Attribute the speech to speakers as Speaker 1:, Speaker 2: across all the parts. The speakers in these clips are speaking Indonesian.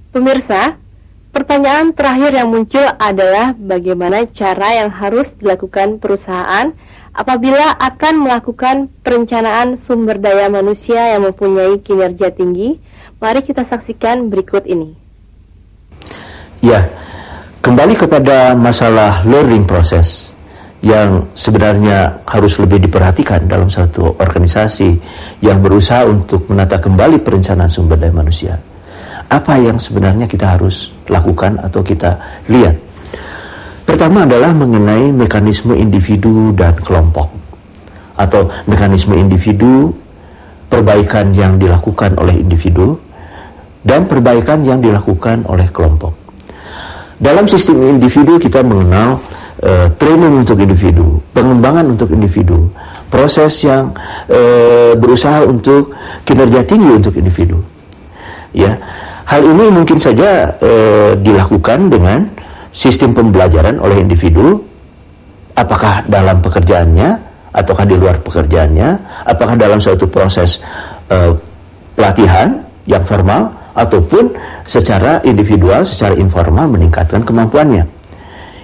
Speaker 1: Pemirsa, pertanyaan terakhir yang muncul adalah bagaimana cara yang harus dilakukan perusahaan apabila akan melakukan perencanaan sumber daya manusia yang mempunyai kinerja tinggi. Mari kita saksikan berikut ini.
Speaker 2: Ya, kembali kepada masalah learning process yang sebenarnya harus lebih diperhatikan dalam satu organisasi yang berusaha untuk menata kembali perencanaan sumber daya manusia. Apa yang sebenarnya kita harus lakukan atau kita lihat? Pertama adalah mengenai mekanisme individu dan kelompok, atau mekanisme individu, perbaikan yang dilakukan oleh individu, dan perbaikan yang dilakukan oleh kelompok. Dalam sistem individu kita mengenal training untuk individu, pengembangan untuk individu, proses yang berusaha untuk kinerja tinggi untuk individu. Ya, hal ini mungkin saja dilakukan dengan sistem pembelajaran oleh individu, apakah dalam pekerjaannya, ataukah di luar pekerjaannya, apakah dalam suatu proses pelatihan yang formal, ataupun secara individual, secara informal meningkatkan kemampuannya.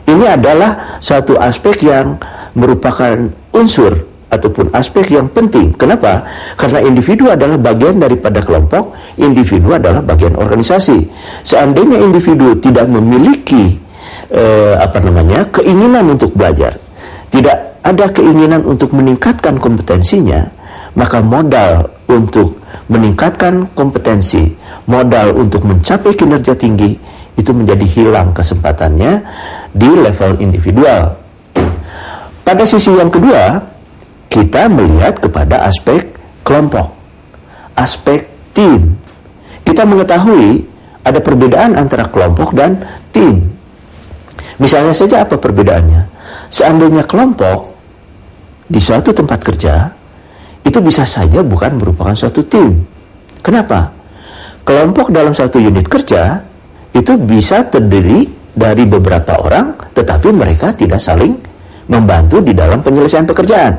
Speaker 2: Ini adalah suatu aspek yang merupakan unsur ataupun aspek yang penting. Kenapa? Karena individu adalah bagian daripada kelompok, individu adalah bagian organisasi. Seandainya individu tidak memiliki keinginan untuk belajar, tidak ada keinginan untuk meningkatkan kompetensinya, maka modal untuk meningkatkan kompetensi, modal untuk mencapai kinerja tinggi itu menjadi hilang kesempatannya di level individual. Pada sisi yang kedua, kita melihat kepada aspek kelompok, aspek tim. Kita mengetahui ada perbedaan antara kelompok dan tim. Misalnya saja apa perbedaannya? Seandainya kelompok di suatu tempat kerja, itu bisa saja bukan merupakan suatu tim. Kenapa? Kelompok dalam satu unit kerja itu bisa terdiri dari beberapa orang, tetapi mereka tidak saling membantu di dalam penyelesaian pekerjaan.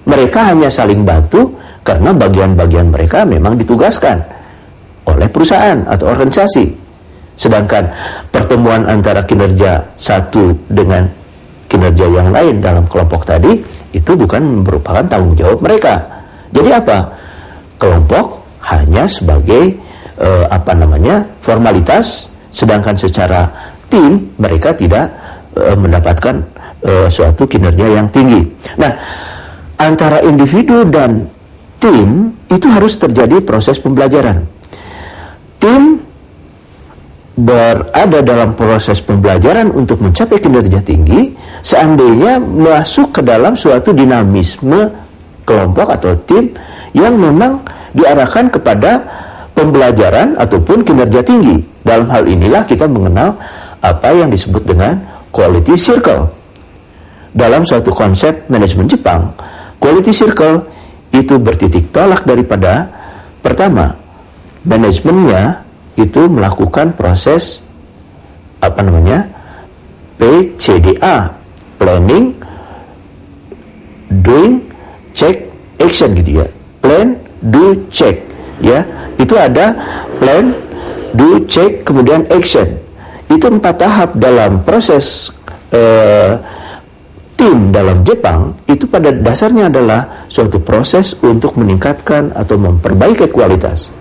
Speaker 2: Mereka hanya saling bantu karena bagian-bagian mereka memang ditugaskan oleh perusahaan atau organisasi. Sedangkan pertemuan antara kinerja satu dengan kinerja yang lain dalam kelompok tadi itu bukan merupakan tanggung jawab mereka. Jadi apa? Kelompok hanya sebagai formalitas, sedangkan secara tim mereka tidak mendapatkan suatu kinerja yang tinggi. Nah, antara individu dan tim itu harus terjadi proses pembelajaran. Tim berada dalam proses pembelajaran untuk mencapai kinerja tinggi seandainya masuk ke dalam suatu dinamisme kelompok atau tim yang memang diarahkan kepada pembelajaran ataupun kinerja tinggi. Dalam hal inilah kita mengenal apa yang disebut dengan quality circle. Dalam suatu konsep manajemen Jepang, quality circle itu bertitik tolak daripada pertama, manajemennya itu melakukan proses PCDA, planning, doing, check, action gitu ya. Plan, do, check ya. Itu ada plan, do, check, kemudian action. Itu 4 tahap dalam proses tim dalam Jepang. Itu pada dasarnya adalah suatu proses untuk meningkatkan atau memperbaiki kualitas.